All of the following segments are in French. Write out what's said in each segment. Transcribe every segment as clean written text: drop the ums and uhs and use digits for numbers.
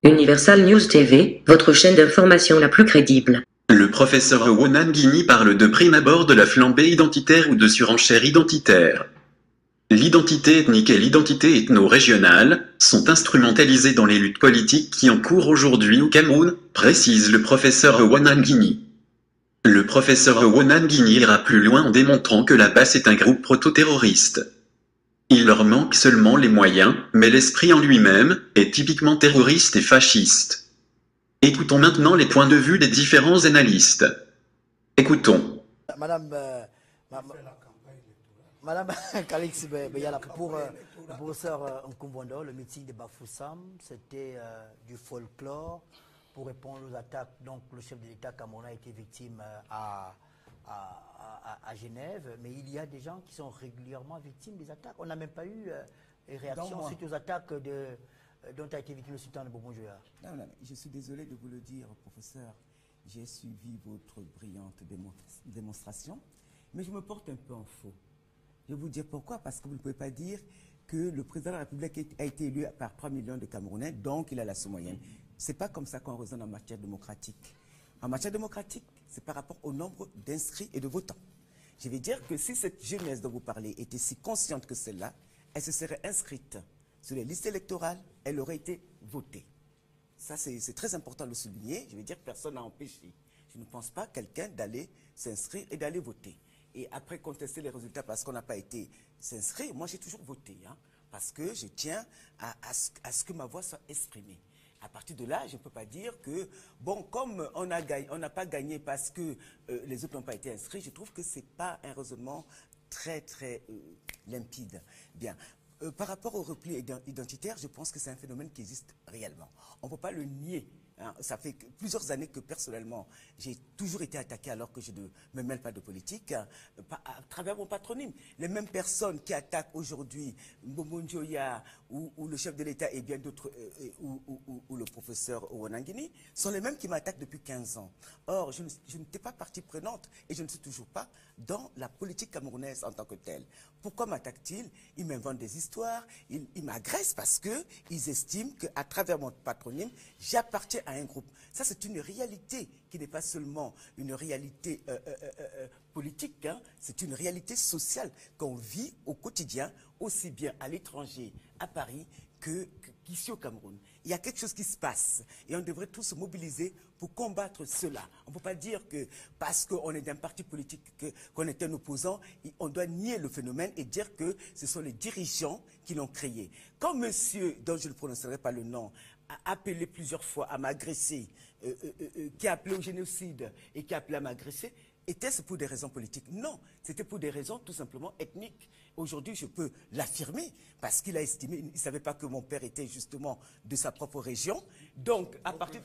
Universal News TV, votre chaîne d'information la plus crédible. Le professeur Ouanangini parle de prime abord de la flambée identitaire ou de surenchère identitaire. L'identité ethnique et l'identité ethno-régionale sont instrumentalisées dans les luttes politiques qui en cours aujourd'hui au Cameroun, précise le professeur Ouanangini. Le professeur Ouanangini ira plus loin en démontrant que la BAS est un groupe proto-terroriste. Il leur manque seulement les moyens, mais l'esprit en lui-même est typiquement terroriste et fasciste. Écoutons maintenant les points de vue des différents analystes. Écoutons. Madame Calix Beyala, pour le professeur Nkumbondo, le meeting de Bafoussam, c'était du folklore pour répondre aux attaques. Donc le chef de l'État camerounais a été victime à Genève, mais il y a des gens qui sont régulièrement victimes des attaques. On n'a même pas eu réaction suite aux attaques dont a été victime le sultan de Bourbon-Joya. Non, je suis désolé de vous le dire, professeur. J'ai suivi votre brillante démonstration, mais je me porte un peu en faux. Je vais vous dire pourquoi, parce que vous ne pouvez pas dire que le président de la République a été élu par 3 millions de Camerounais, donc il a la sous-moyenne. Ce n'est pas comme ça qu'on raisonne en matière démocratique. En matière démocratique, c'est par rapport au nombre d'inscrits et de votants. Je vais dire que si cette jeunesse dont vous parlez était si consciente que celle-là, elle se serait inscrite sur les listes électorales, elle aurait été votée. Ça, c'est très important de le souligner. Je vais dire que personne n'a empêché. Je ne pense pas quelqu'un d'aller s'inscrire et d'aller voter. Et après contester les résultats parce qu'on n'a pas été s'inscrire, moi j'ai toujours voté, hein, parce que je tiens à ce que ma voix soit exprimée. À partir de là, je ne peux pas dire que, bon, comme on n'a pas gagné parce que les autres n'ont pas été inscrits, je trouve que ce n'est pas un raisonnement très, très limpide. Bien. Par rapport au repli identitaire, je pense que c'est un phénomène qui existe réellement. On ne peut pas le nier. Hein. Ça fait plusieurs années que personnellement, j'ai toujours été attaqué alors que je ne me mêle pas de politique, hein, à travers mon patronyme. Les mêmes personnes qui attaquent aujourd'hui Mbongo-Njoya ou le chef de l'État et bien d'autres, ou le professeur Ouanangini, sont les mêmes qui m'attaquent depuis 15 ans. Or, je n'étais pas partie prenante et je ne suis toujours pas dans la politique camerounaise en tant que telle. Pourquoi m'attaquent-ils? Ils m'inventent des histoires, ils m'agressent parce qu'ils estiment qu'à travers mon patronyme, j'appartiens à un groupe. Ça, c'est une réalité qui n'est pas seulement une réalité politique, hein, c'est une réalité sociale qu'on vit au quotidien, aussi bien à l'étranger, à Paris, qu'ici au Cameroun. Il y a quelque chose qui se passe et on devrait tous se mobiliser pour combattre cela. On ne peut pas dire que parce qu'on est d'un parti politique, qu'on est un opposant, on doit nier le phénomène et dire que ce sont les dirigeants qui l'ont créé. Quand monsieur, dont je ne prononcerai pas le nom, a appelé plusieurs fois à m'agresser, qui a appelé au génocide et qui a appelé à m'agresser, était-ce pour des raisons politiques? Non, c'était pour des raisons tout simplement ethniques. Aujourd'hui, je peux l'affirmer parce qu'il a estimé, il ne savait pas que mon père était justement de sa propre région. Donc, à partir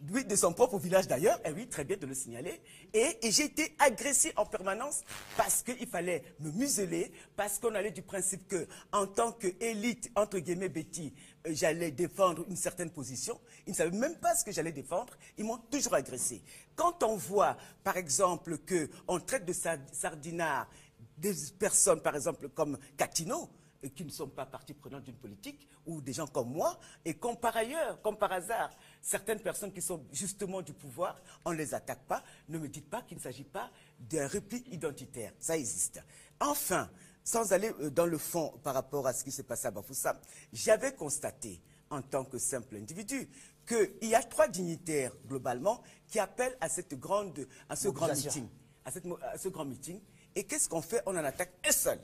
de son propre village d'ailleurs, et oui, très bien de le signaler. Et j'ai été agressé en permanence parce qu'il fallait me museler, parce qu'on allait du principe que, en tant qu'élite, entre guillemets, Betty, j'allais défendre une certaine position. Ils ne savaient même pas ce que j'allais défendre. Ils m'ont toujours agressé. Quand on voit, par exemple, qu'on traite de sardinards des personnes, par exemple, comme Catino, qui ne sont pas partie prenante d'une politique, ou des gens comme moi, et comme par ailleurs, comme par hasard, certaines personnes qui sont justement du pouvoir, on ne les attaque pas. Ne me dites pas qu'il ne s'agit pas d'un repli identitaire. Ça existe. Enfin, sans aller dans le fond par rapport à ce qui s'est passé à Bafoussam, j'avais constaté, en tant que simple individu, qu'il y a 3 dignitaires, globalement, qui appellent à ce grand meeting. Et qu'est-ce qu'on fait? On en attaque un seul.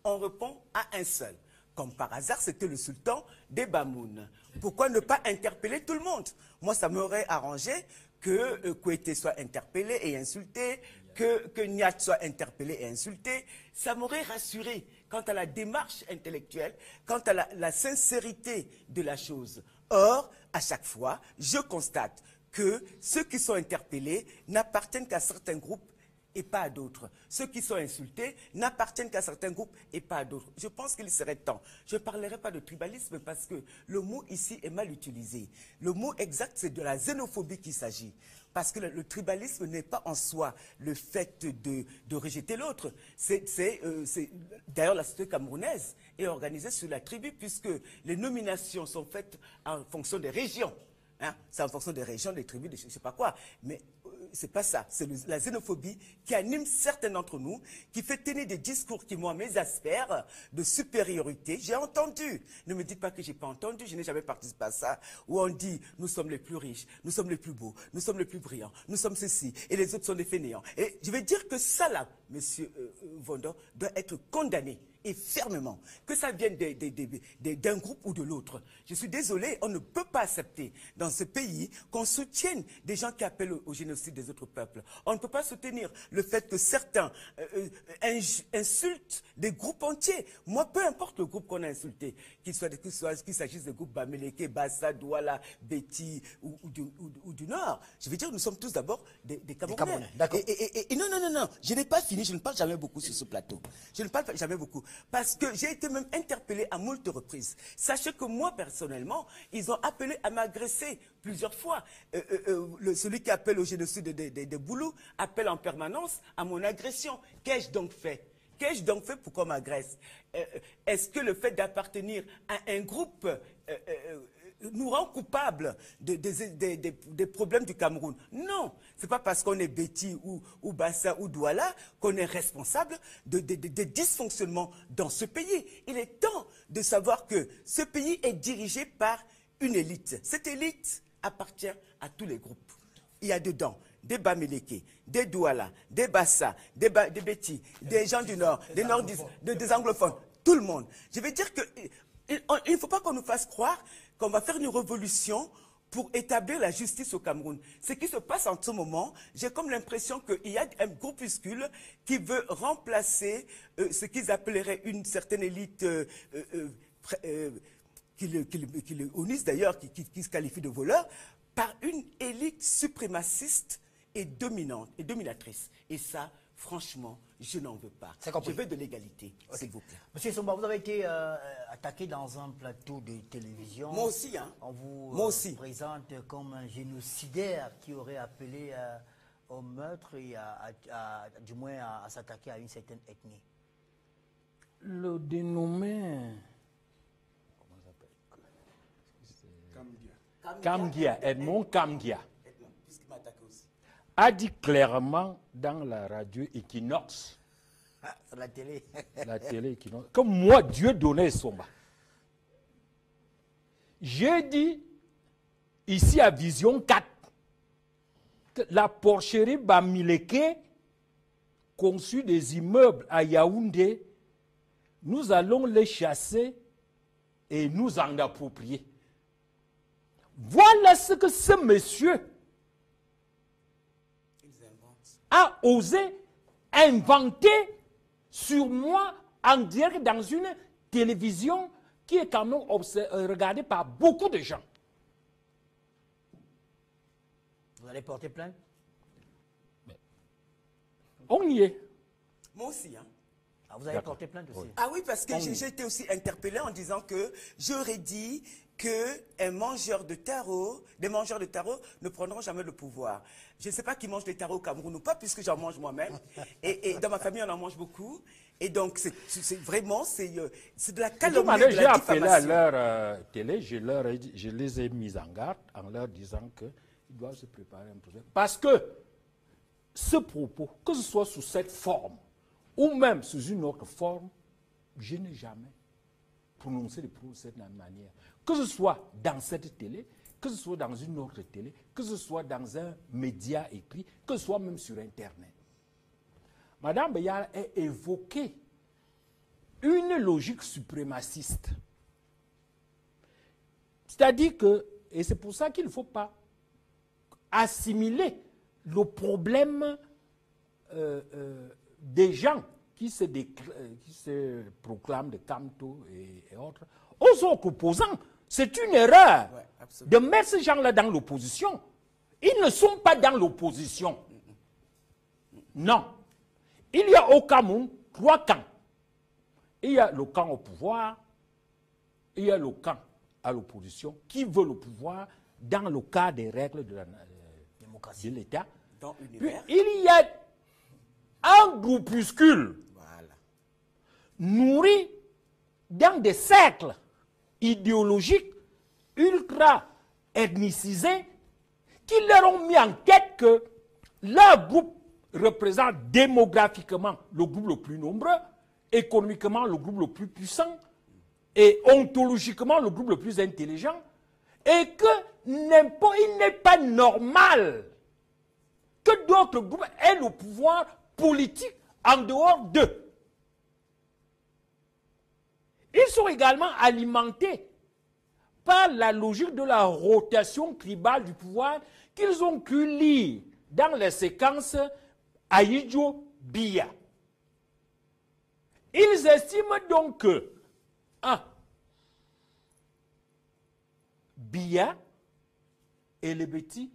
On répond à un seul. Comme par hasard, c'était le sultan des Bamoun. Pourquoi ne pas interpeller tout le monde? Moi, ça m'aurait arrangé que Kouété soit interpellé et insulté, que Niat soit interpellé et insulté. Ça m'aurait rassuré quant à la démarche intellectuelle, quant à la sincérité de la chose. Or, à chaque fois, je constate que ceux qui sont interpellés n'appartiennent qu'à certains groupes et pas à d'autres. Ceux qui sont insultés n'appartiennent qu'à certains groupes et pas à d'autres. Je pense qu'il serait temps. Je ne parlerai pas de tribalisme parce que le mot ici est mal utilisé. Le mot exact, c'est de la xénophobie qu'il s'agit. Parce que le tribalisme n'est pas en soi le fait de rejeter l'autre. D'ailleurs, la société camerounaise est organisée sur la tribu puisque les nominations sont faites en fonction des régions. Hein? C'est en fonction des régions, des tribus, je ne sais pas quoi. Mais c'est pas ça. C'est la xénophobie qui anime certains d'entre nous, qui fait tenir des discours qui, moi, m'exaspèrent, de supériorité. J'ai entendu. Ne me dites pas que je n'ai pas entendu. Je n'ai jamais participé à ça. Où on dit, nous sommes les plus riches, nous sommes les plus beaux, nous sommes les plus brillants, nous sommes ceci, et les autres sont des fainéants. Et je vais dire que ça, là, monsieur Vondor, doit être condamné. Et fermement, que ça vienne d'un groupe ou de l'autre. Je suis désolé, on ne peut pas accepter dans ce pays qu'on soutienne des gens qui appellent au génocide des autres peuples. On ne peut pas soutenir le fait que certains insultent des groupes entiers. Moi, peu importe le groupe qu'on a insulté, qu'il s'agisse des groupes Bamileke, Bassa, Douala, Betty ou du Nord. Je veux dire, nous sommes tous d'abord des Camerounais. Et non, je n'ai pas fini, je ne parle jamais beaucoup sur ce plateau. Je ne parle jamais beaucoup. Parce que j'ai été même interpellé à moult reprises. Sachez que moi, personnellement, ils ont appelé à m'agresser plusieurs fois. Celui qui appelle au génocide des Boulous appelle en permanence à mon agression. Qu'ai-je donc fait? Qu'ai-je donc fait pour qu'on m'agresse? Est-ce que le fait d'appartenir à un groupe nous rend coupables des problèmes du Cameroun? Non, ce n'est pas parce qu'on est Betty ou Bassa ou Douala qu'on est responsable des dysfonctionnements dans ce pays. Il est temps de savoir que ce pays est dirigé par une élite. Cette élite appartient à tous les groupes. Il y a dedans des Bamileke, des Douala, des Bassa, des Betty, des gens du Nord, des nordistes, des anglophones, tout le monde. Je veux dire qu'il ne faut pas qu'on nous fasse croire qu'on va faire une révolution pour établir la justice au Cameroun. Ce qui se passe en ce moment, j'ai comme l'impression qu'il y a un groupuscule qui veut remplacer ce qu'ils appelleraient une certaine élite qui le honnissent d'ailleurs, qui se qualifie de voleur, par une élite suprémaciste et dominante et dominatrice. Et ça, franchement, je n'en veux pas. Je veux de l'égalité, s'il vous plaît. Monsieur Somba, vous avez été attaqué dans un plateau de télévision. Moi aussi, hein. On vous présente comme un génocidaire qui aurait appelé au meurtre et du moins à s'attaquer à une certaine ethnie. Le dénommé... Comment ça s'appelle? Kamgia, Edmond Kamgia. A dit clairement dans la radio Equinox, la télé, Equinox, que moi, Dieu donnait Somba. J'ai dit, ici à Vision 4, que la porcherie Bamileke, conçue des immeubles à Yaoundé, nous allons les chasser et nous en approprier. Voilà ce que ce monsieur a osé inventer sur moi en direct dans une télévision qui est quand même regardée par beaucoup de gens. Vous allez porter plainte? On y est. Moi aussi, hein. Ah, vous avez porté plainte aussi? Ah oui, parce que j'ai été aussi interpellé en disant que j'aurais dit que des mangeurs de tarot ne prendront jamais le pouvoir. Je ne sais pas qui mange des tarots au Cameroun ou pas, puisque j'en mange moi-même. Et dans ma famille, on en mange beaucoup. Et donc, c'est vraiment, c'est de la calomnie, de la diffamation. J'ai appelé à leur télé, je les ai mis en garde en leur disant qu'ils doivent se préparer un procès. Parce que ce propos, que ce soit sous cette forme ou même sous une autre forme, je n'ai jamais prononcé de cette manière. Que ce soit dans cette télé, que ce soit dans une autre télé, que ce soit dans un média écrit, que ce soit même sur Internet. Madame Béyal a évoqué une logique suprémaciste. C'est-à-dire que, et c'est pour ça qu'il ne faut pas assimiler le problème des gens qui se proclament de Camto et autres aux autres opposants. C'est une erreur de mettre ces gens-là dans l'opposition. Ils ne sont pas dans l'opposition. Non. il y a au Cameroun 3 camps. Il y a le camp au pouvoir, il y a le camp à l'opposition qui veut le pouvoir dans le cas des règles de Démocratie. de l'État. Dans Puis l'univers. il y a un groupuscule Voilà. nourri dans des cercles idéologiques ultra ethnicisés qui leur ont mis en tête que leur groupe représente démographiquement le groupe le plus nombreux, économiquement le groupe le plus puissant et ontologiquement le groupe le plus intelligent, et qu'il n'est pas normal que d'autres groupes aient le pouvoir politique en dehors d'eux. Ils sont également alimentés par la logique de la rotation tribale du pouvoir qu'ils ont pu lire dans les séquences Ahidjo Biya. Ils estiment donc que Biya et les Beti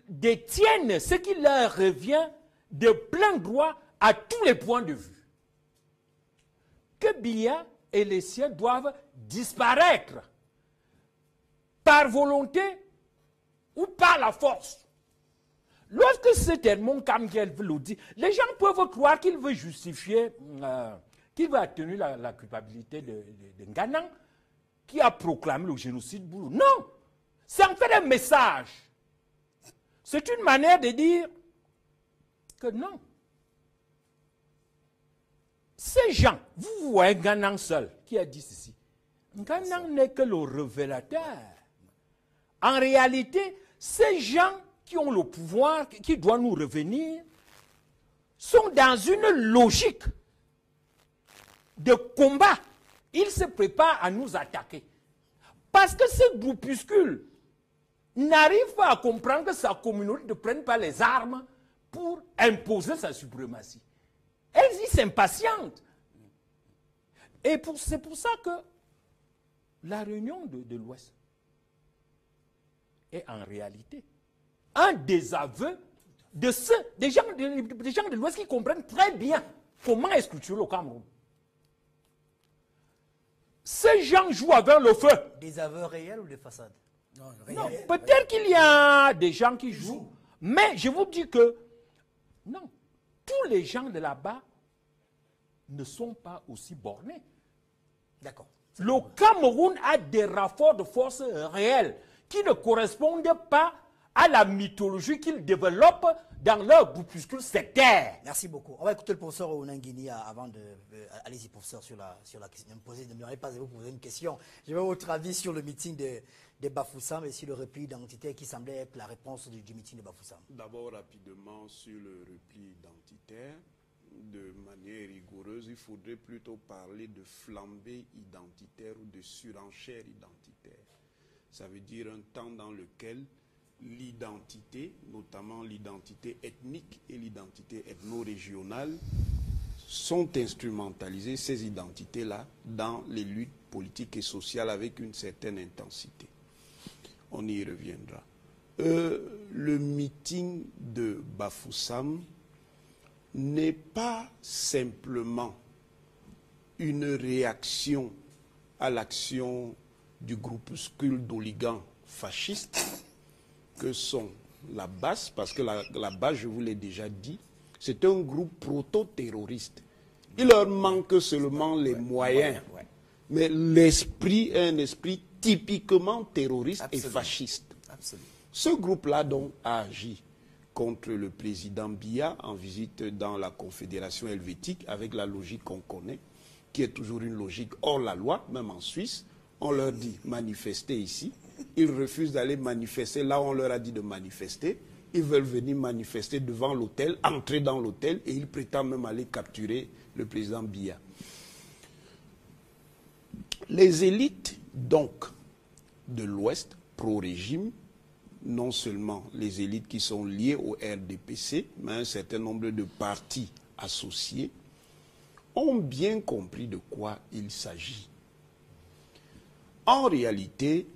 détiennent ce qui leur revient de plein droit à tous les points de vue. Que Biya et les siens doivent disparaître par volonté ou par la force. Lorsque c'est Edmond Kamgel le dit, les gens peuvent croire qu'il veut justifier, qu'il veut atténuer la culpabilité de Nganang, qui a proclamé le génocide Boulou. Non, c'est en fait un message. C'est une manière de dire que non. Ces gens, vous voyez Nganang seul, qui a dit ceci. Nganang n'est que le révélateur. En réalité, ces gens qui ont le pouvoir, qui doivent nous revenir, sont dans une logique de combat. Ils se préparent à nous attaquer. Parce que ce groupuscule n'arrive pas à comprendre que sa communauté ne prenne pas les armes pour imposer sa suprématie. Elles y s'impatientent. Et c'est pour ça que la réunion de l'Ouest est en réalité un désaveu des gens de l'Ouest qui comprennent très bien comment est structuré le Cameroun. Ces gens jouent avec le feu. Des aveux réels ou des façades? Non, peut-être qu'il y a des gens qui jouent, mais je vous dis que non, tous les gens de là-bas ne sont pas aussi bornés. D'accord. Le Cameroun a des rapports de force réels qui ne correspondent pas à la mythologie qu'ils développent dans leur groupuscule sectaire. Merci beaucoup. On va écouter le professeur Ounangini avant de... Allez-y, professeur, sur la question. Ne m'arrêtez pas de vous poser une question. Je veux votre avis sur le meeting de Bafoussam et sur le repli identitaire qui semblait être la réponse du meeting de Bafoussam. D'abord, rapidement, sur le repli identitaire, de manière rigoureuse, il faudrait plutôt parler de flambée identitaire ou de surenchère identitaire. Ça veut dire un temps dans lequel l'identité, notamment l'identité ethnique et l'identité ethno-régionale, sont instrumentalisées, ces identités-là, dans les luttes politiques et sociales avec une certaine intensité. On y reviendra. Le meeting de Bafoussam n'est pas simplement une réaction à l'action du groupuscule d'oligans fascistes que sont la BAS, parce que la BAS, je vous l'ai déjà dit, c'est un groupe proto-terroriste. Il leur manque seulement les moyens. Mais l'esprit est un esprit typiquement terroriste et fasciste. Absolument. Ce groupe-là donc a agi contre le président Biya en visite dans la Confédération helvétique avec la logique qu'on connaît, qui est toujours une logique hors la loi, même en Suisse. On leur dit manifester ici. Ils refusent d'aller manifester là où on leur a dit de manifester. Ils veulent venir manifester devant l'hôtel, entrer dans l'hôtel et ils prétendent même aller capturer le président Biya. Les élites, donc, de l'Ouest, pro-régime, non seulement les élites qui sont liées au RDPC, mais un certain nombre de partis associés, ont bien compris de quoi il s'agit. En réalité,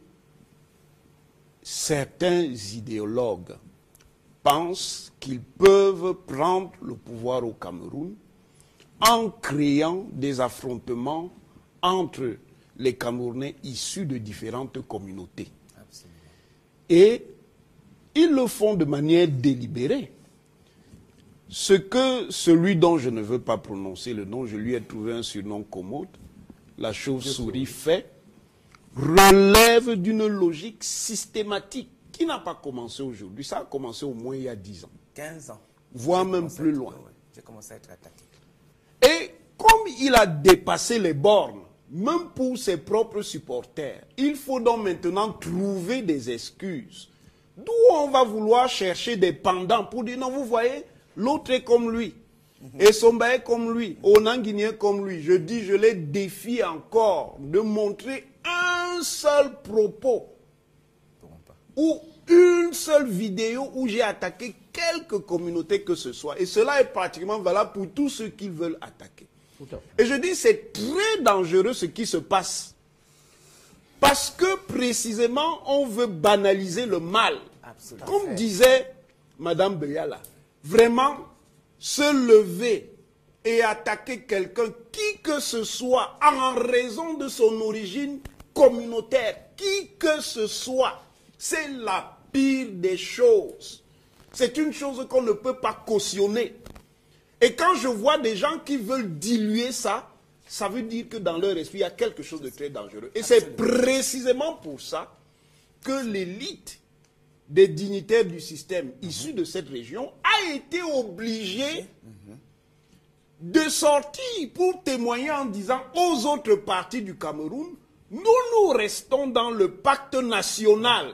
certains idéologues pensent qu'ils peuvent prendre le pouvoir au Cameroun en créant des affrontements entre les Camerounais issus de différentes communautés. Absolument. Et ils le font de manière délibérée. Ce que celui dont je ne veux pas prononcer le nom, je lui ai trouvé un surnom commode, la chauve-souris fait, relève d'une logique systématique qui n'a pas commencé aujourd'hui. Ça a commencé au moins il y a 10 ans. 15 ans. Voire même plus loin. J'ai commencé à être attaqué. Et comme il a dépassé les bornes, même pour ses propres supporters, il faut donc maintenant trouver des excuses. D'où on va vouloir chercher des pendants pour dire non, vous voyez, l'autre est comme lui. Et Somba est comme lui, Onanguini est comme lui. Je dis, je les défie encore de montrer un seul propos ou une seule vidéo où j'ai attaqué quelque communauté que ce soit. Et cela est pratiquement valable pour tous ceux qui veulent attaquer. Et je dis, c'est très dangereux ce qui se passe. Parce que précisément, on veut banaliser le mal. Absolument. Comme disait Madame Beyala, vraiment, se lever et attaquer quelqu'un, qui que ce soit, en raison de son origine communautaire, qui que ce soit, c'est la pire des choses. C'est une chose qu'on ne peut pas cautionner. Et quand je vois des gens qui veulent diluer ça, ça veut dire que dans leur esprit, il y a quelque chose de très dangereux. Et c'est précisément pour ça que l'élite des dignitaires du système issus de cette région a été obligée de sortir pour témoigner en disant aux autres partis du Cameroun, nous restons dans le pacte national.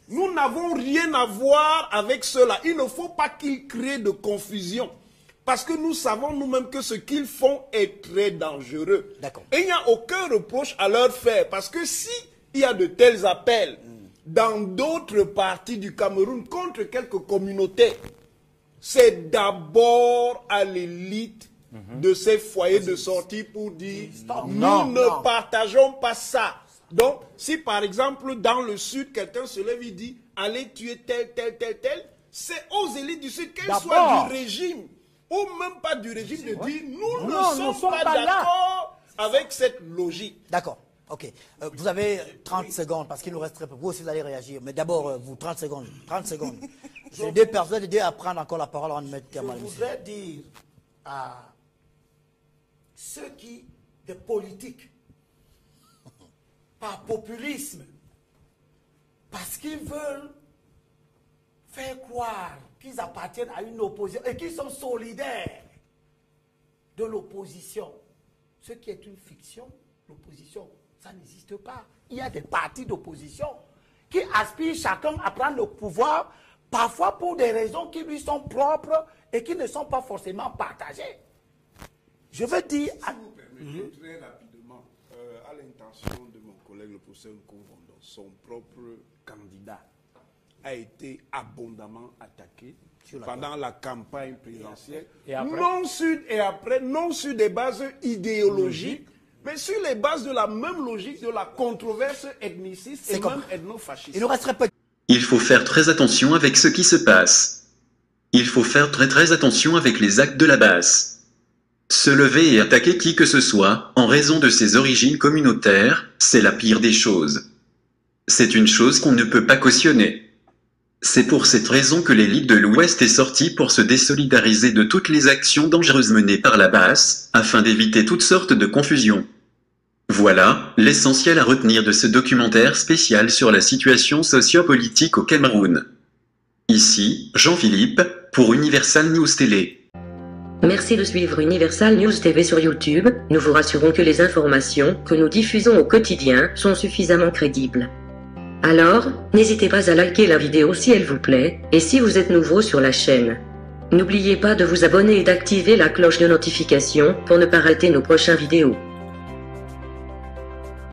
Nous n'avons rien à voir avec cela. Il ne faut pas qu'ils créent de confusion. Parce que nous savons nous-mêmes que ce qu'ils font est très dangereux. Et il n'y a aucun reproche à leur faire. Parce que s'il y a de tels appels dans d'autres parties du Cameroun contre quelques communautés, c'est d'abord à l'élite de ces foyers de sortie pour dire nous ne partageons pas ça. Donc, si par exemple dans le sud, quelqu'un se lève et dit allez tuer tel, c'est aux élites du sud, qu'elles soient du régime ou même pas du régime, de dire nous ne sommes pas d'accord avec cette logique. D'accord. Ok. Vous avez 30 secondes parce qu'il nous reste très peu. Vous aussi, vous allez réagir. Mais d'abord, vous, 30 secondes. 30 secondes. J'ai deux personnes, deux à prendre encore la parole en mettre Kamal. Je voudrais dire à ceux qui, des politiques, par populisme, parce qu'ils veulent faire croire qu'ils appartiennent à une opposition et qu'ils sont solidaires de l'opposition. Ce qui est une fiction, l'opposition, ça n'existe pas. Il y a des partis d'opposition qui aspirent chacun à prendre le pouvoir, parfois pour des raisons qui lui sont propres et qui ne sont pas forcément partagées. Je veux dire... Si vous permettez, très rapidement, à l'intention de mon collègue le professeur Nkonvondo, son propre candidat a été abondamment attaqué pendant la campagne présidentielle, non sur des bases idéologiques, mais sur les bases de la même logique de la controverse ethniciste et même ethnofasciste. Il nous reste très peu. Il faut faire très attention avec ce qui se passe. Il faut faire très attention avec les actes de la base. Se lever et attaquer qui que ce soit, en raison de ses origines communautaires, c'est la pire des choses. C'est une chose qu'on ne peut pas cautionner. C'est pour cette raison que l'élite de l'Ouest est sortie pour se désolidariser de toutes les actions dangereuses menées par la basse, afin d'éviter toutes sortes de confusions. Voilà l'essentiel à retenir de ce documentaire spécial sur la situation socio-politique au Cameroun. Ici, Jean-Philippe, pour Universal News Télé. Merci de suivre Universal News TV sur YouTube. Nous vous rassurons que les informations que nous diffusons au quotidien sont suffisamment crédibles. Alors, n'hésitez pas à liker la vidéo si elle vous plaît, et si vous êtes nouveau sur la chaîne. N'oubliez pas de vous abonner et d'activer la cloche de notification pour ne pas rater nos prochaines vidéos.